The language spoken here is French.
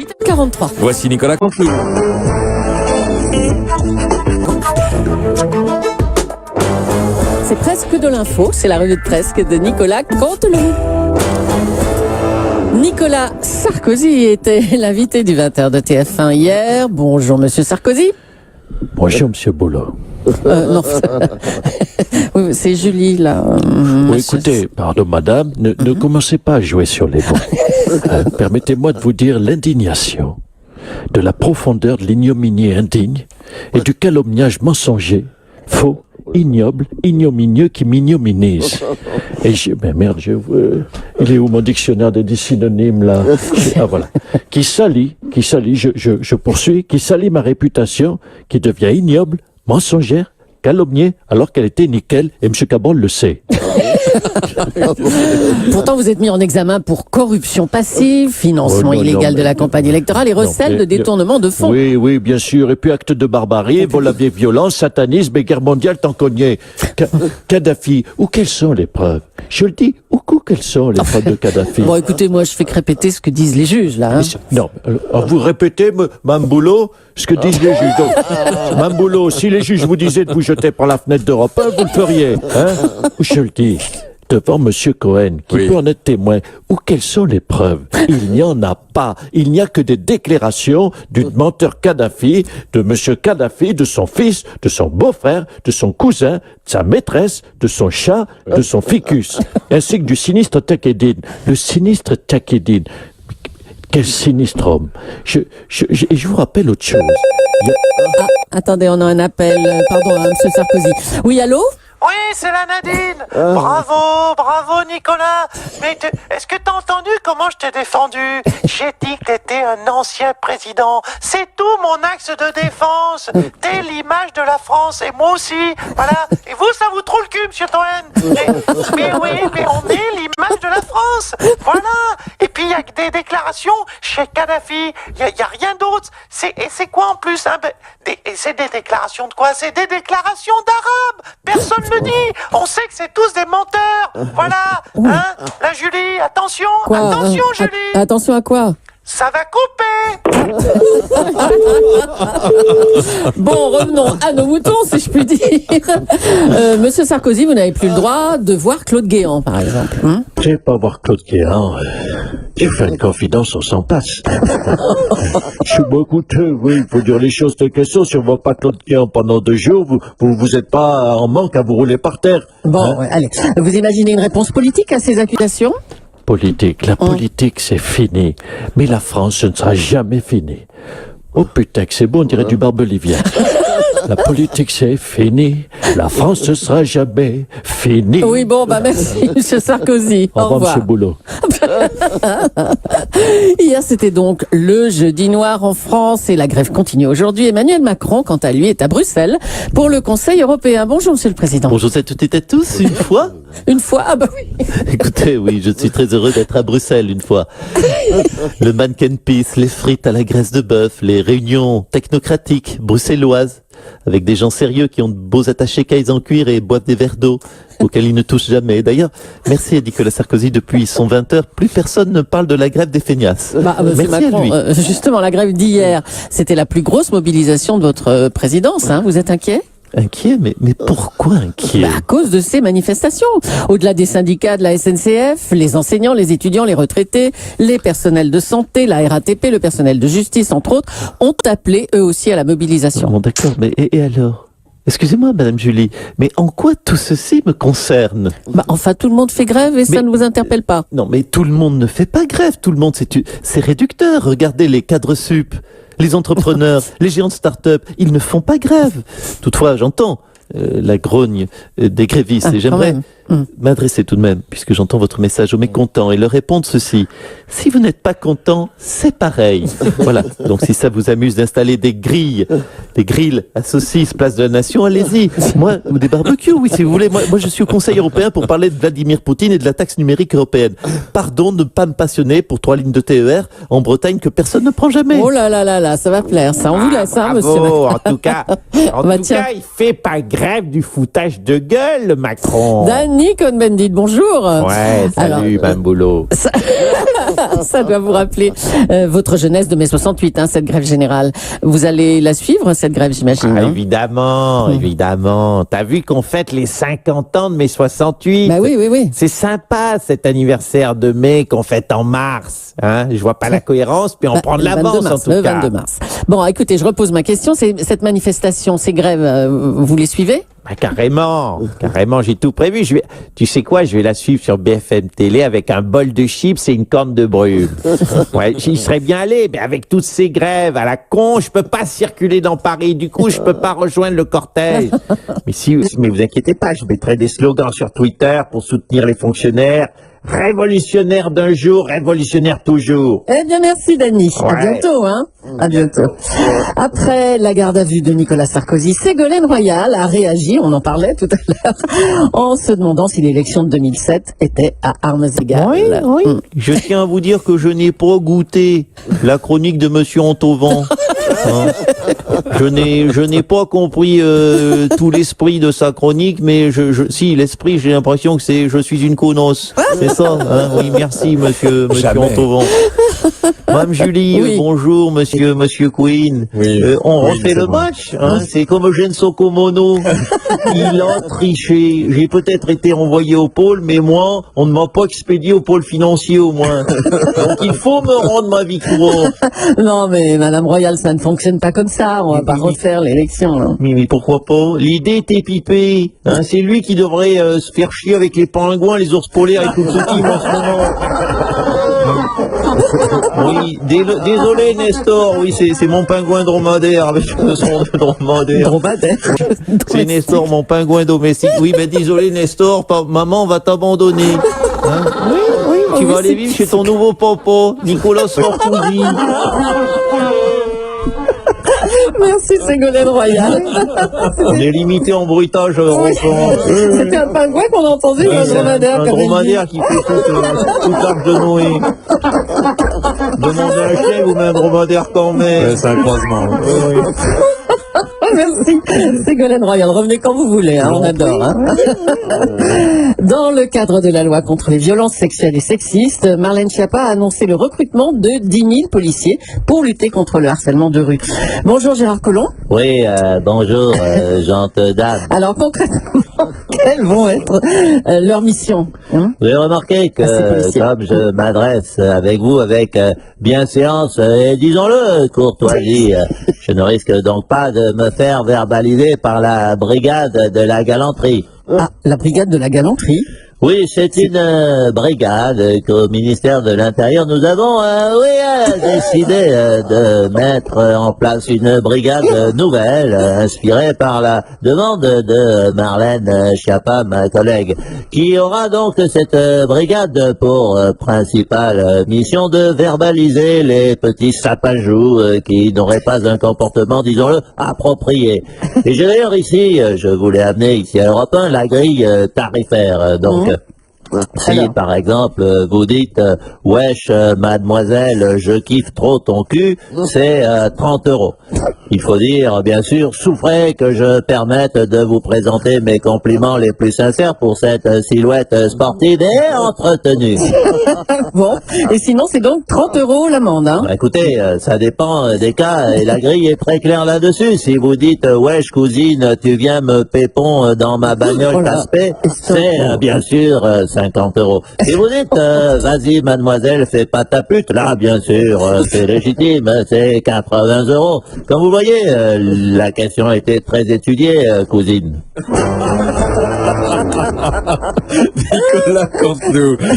8h43. Voici Nicolas Confi. C'est presque de l'info, c'est la revue de presse de Nicolas Canteloup. Nicolas Sarkozy était l'invité du 20h de TF1 hier. Bonjour Monsieur Sarkozy. Bonjour Monsieur Boulot. Non, oui, c'est Julie là. Oui, écoutez, pardon madame, ne commencez pas à jouer sur les mots. Permettez-moi de vous dire l'indignation, de la profondeur de l'ignominie indigne et du calomniage mensonger, faux, ignoble, ignominieux qui m'ignominise. Et mais merde, il est où mon dictionnaire des synonymes là? Ah voilà. Qui salit, je poursuis, qui salit ma réputation, qui devient ignoble, mensongère, calomniée, alors qu'elle était nickel, et M. Cabral le sait. Pourtant, vous êtes mis en examen pour corruption passive, financement illégal de la campagne électorale et recel de détournement de fonds. Oui, bien sûr. Et puis acte de barbarie, vol à vieille violence, satanisme et guerre mondiale tant cogné. Kadhafi, où quelles sont les preuves? Je le dis, où quelles sont les preuves de Kadhafi? Bon, écoutez, moi, je fais que répéter ce que disent les juges, là. Hein. Non, alors vous répétez, Mme Boulot, ce que disent les juges. Donc, Mme Boulot, si les juges vous disaient de vous jeter par la fenêtre d'Europe 1, vous le feriez. Hein? Je le dis. Devant Monsieur Cohen, qui peut en être témoin, où quelles sont les preuves? Il n'y en a pas. Il n'y a que des déclarations du menteur Kadhafi, de Monsieur Kadhafi, de son fils, de son beau-frère, de son cousin, de sa maîtresse, de son chat, de son ficus, ainsi que du sinistre Takedine. Le sinistre Takedine. Quel sinistre homme. Et je vous rappelle autre chose. Attendez, on a un appel. Pardon, Monsieur Sarkozy. Oui, allô? Oui, c'est la Nadine. Bravo Nicolas. Mais est-ce que t'as entendu comment je t'ai défendu? J'ai dit que t'étais un ancien président. C'est tout mon axe de défense. T'es l'image de la France et moi aussi. Voilà. Et vous, ça vous trouve le cul, Monsieur Toen. Mais oui, mais on est l'image de la France. Voilà. Et puis il y a que des déclarations chez Kadhafi. Il y a rien d'autre. Et c'est quoi en plus hein? Et c'est des déclarations de quoi? C'est des déclarations d'arabes. Personne le dit. On sait que c'est tous des menteurs. Voilà. Hein? La Julie, attention. Quoi? Attention, Julie. Attention à quoi? Ça va couper. Bon, revenons à nos moutons, si je puis dire. Monsieur Sarkozy, vous n'avez plus le droit de voir Claude Guéant, par exemple. Je vais pas voir Claude Guéant. Je fais une confidence, on s'en passe. Je suis beaucoup oui, il faut dire les choses telles qu'elles sont. Si on voit pas Claude Guéant pendant 2 jours, vous êtes pas en manque à vous rouler par terre. Bon, hein? ouais, allez. Vous imaginez une réponse politique à ces accusations? La politique c'est fini, mais la France ce ne sera jamais fini. Oh putain que c'est beau, on dirait du Barbelivien. La politique c'est fini, la France ce sera jamais fini. Oui, bon, merci, Monsieur Sarkozy. Au revoir, Monsieur Boulot. Hier, c'était donc le jeudi noir en France et la grève continue aujourd'hui. Emmanuel Macron, quant à lui, est à Bruxelles pour le Conseil européen. Bonjour, Monsieur le Président. Bonjour à toutes et à tous, une fois. Une fois? Ah bah oui. Écoutez, oui, je suis très heureux d'être à Bruxelles une fois. Le mannequin peace, les frites à la graisse de bœuf, les réunions technocratiques bruxelloises, avec des gens sérieux qui ont de beaux attachés cailles en cuir et boivent des verres d'eau auxquels ils ne touchent jamais. D'ailleurs, merci à Nicolas Sarkozy, depuis son 20h, plus personne ne parle de la grève des feignasses. Merci Macron, à lui. Justement, la grève d'hier, c'était la plus grosse mobilisation de votre présidence. Hein. Vous êtes inquiet? Inquiet, mais pourquoi inquiet? À cause de ces manifestations. Au-delà des syndicats de la SNCF, les enseignants, les étudiants, les retraités, les personnels de santé, la RATP, le personnel de justice, entre autres, ont appelé eux aussi à la mobilisation. Bon, d'accord, mais et alors? Excusez-moi, Madame Julie, mais en quoi tout ceci me concerne? Enfin, tout le monde fait grève et ça ne vous interpelle pas. Non, mais tout le monde ne fait pas grève. Tout le monde, c'est réducteur. Regardez les cadres sup, les entrepreneurs, les géants de start-up, ils ne font pas grève. Toutefois, j'entends la grogne des grévistes et j'aimerais m'adresser tout de même, puisque j'entends votre message aux mécontents et leur répondre ceci. Si vous n'êtes pas content, c'est pareil. Voilà. Donc si ça vous amuse d'installer des grilles des grilles à saucisses, place de la Nation, allez-y. Moi, des barbecues, oui, si vous voulez. Moi, je suis au Conseil européen pour parler de Vladimir Poutine et de la taxe numérique européenne. Pardon de ne pas me passionner pour 3 lignes de TER en Bretagne que personne ne prend jamais. Oh là là là là, ça va plaire, ça. On vous laisse, hein, monsieur. Bravo, en tout cas, Bah, tiens. il fait pas grève du foutage de gueule, le Macron. Danny Cohn-Bendit, bonjour. Ouais, salut, Alors, Mamboulot. ça doit vous rappeler votre jeunesse de mai 68, hein, cette grève générale. Vous allez la suivre, cette grève, j'imagine. Ah, hein évidemment, évidemment. T'as vu qu'on fête les 50 ans de mai 68? Bah oui, oui, oui. C'est sympa, cet anniversaire de mai qu'on fête en mars. Hein, je vois pas la cohérence, puis on prend de Le 22 l'avance en mars, tout le cas. 22 mars. Bon, écoutez, je repose ma question. Cette manifestation, ces grèves, vous les suivez? Bah, carrément, j'ai tout prévu. Tu sais quoi, je vais la suivre sur BFM Télé avec un bol de chips et une corne de brume. Ouais, j'y serais bien allé, mais avec toutes ces grèves à la con, je peux pas circuler dans Paris. Du coup, je peux pas rejoindre le cortège. Mais vous inquiétez pas, je mettrai des slogans sur Twitter pour soutenir les fonctionnaires. Révolutionnaire d'un jour, révolutionnaire toujours. Eh bien, merci, Dany. À Ouais. bientôt, hein. À bientôt. Après la garde à vue de Nicolas Sarkozy, Ségolène Royal a réagi, on en parlait tout à l'heure, en se demandant si l'élection de 2007 était à armes égales. Oui. Je tiens à vous dire que je n'ai pas goûté la chronique de Monsieur Antovan. Hein. Je n'ai pas compris tout l'esprit de sa chronique, mais si l'esprit, j'ai l'impression que c'est je suis une connasse. C'est ça. Hein, oui, merci Monsieur Antovan. Madame Julie, Oui. Bonjour Monsieur Queen. On refait le match. Hein, c'est comme Eugène Sokomono. Il a triché. J'ai peut-être été envoyé au pôle, mais moi, on ne m'a pas expédié au pôle financier au moins. Donc il faut me rendre ma victoire. Non, mais Madame Royal, ça ne fonctionne pas comme ça. On va pas refaire l'élection, là. Mais pourquoi pas? L'idée était pipée. Hein, c'est lui qui devrait se faire chier avec les pingouins, les ours polaires et tout ce qui en ce moment. Oui, désolé Nestor, oui, c'est mon pingouin dromadaire avec le son de dromadaire. Dromadaire. C'est Nestor, mon pingouin domestique. Oui, mais désolé Nestor, maman va t'abandonner. Hein? Oui, tu vas aller vivre chez ton nouveau papa, Nicolas Sarkozy. Merci, Ségolène Royal. On est limité en bruitage européen. C'était un pingouin qu'on a entendu, ou un dromadaire, Un comme elle dit. dromadaire qui fait toute l'arche de Noé. Demandez un chèvre ou même un dromadaire quand même. C'est un croisement. Merci, Ségolène Royal. Revenez quand vous voulez, hein, on adore. Hein. Dans le cadre de la loi contre les violences sexuelles et sexistes, Marlène Schiappa a annoncé le recrutement de 10 000 policiers pour lutter contre le harcèlement de rue. Bonjour Gérard Collomb. Oui, bonjour, gentes dames. Alors concrètement, quelles vont être leurs missions, hein? Vous avez remarqué Ah, c'est que, policier. comme je m'adresse avec vous avec bienséance et, disons-le, courtoisie, je ne risque donc pas de me faire verbaliser par la brigade de la galanterie. Ah, la brigade de la galanterie. Oui, c'est une brigade qu'au ministère de l'Intérieur, nous avons décidé de mettre en place une brigade nouvelle, inspirée par la demande de Marlène Schiappa, ma collègue, qui aura donc cette brigade pour principale mission de verbaliser les petits sapajous qui n'auraient pas un comportement, disons-le, approprié. Et j'ai d'ailleurs ici, je voulais amener ici à Europe 1 la grille tarifaire, donc. Si, Alors. par exemple, vous dites « Wesh, mademoiselle, je kiffe trop ton cul », c'est 30 €. Il faut dire, bien sûr, souffrez que je permette de vous présenter mes compliments les plus sincères pour cette silhouette sportive et entretenue. Bon, et sinon c'est donc 30 € l'amende, hein? Bah, écoutez, ça dépend des cas et la grille est très claire là-dessus. Si vous dites « Wesh, cousine, tu viens me pépon dans ma bagnole Oh là. casse-paix », c'est bien sûr 50 €. Si vous dites vas-y mademoiselle, fais pas ta pute, là bien sûr c'est légitime, c'est 80 €. Comme vous voyez, la question a été très étudiée, cousine. Nicolas, contre nous.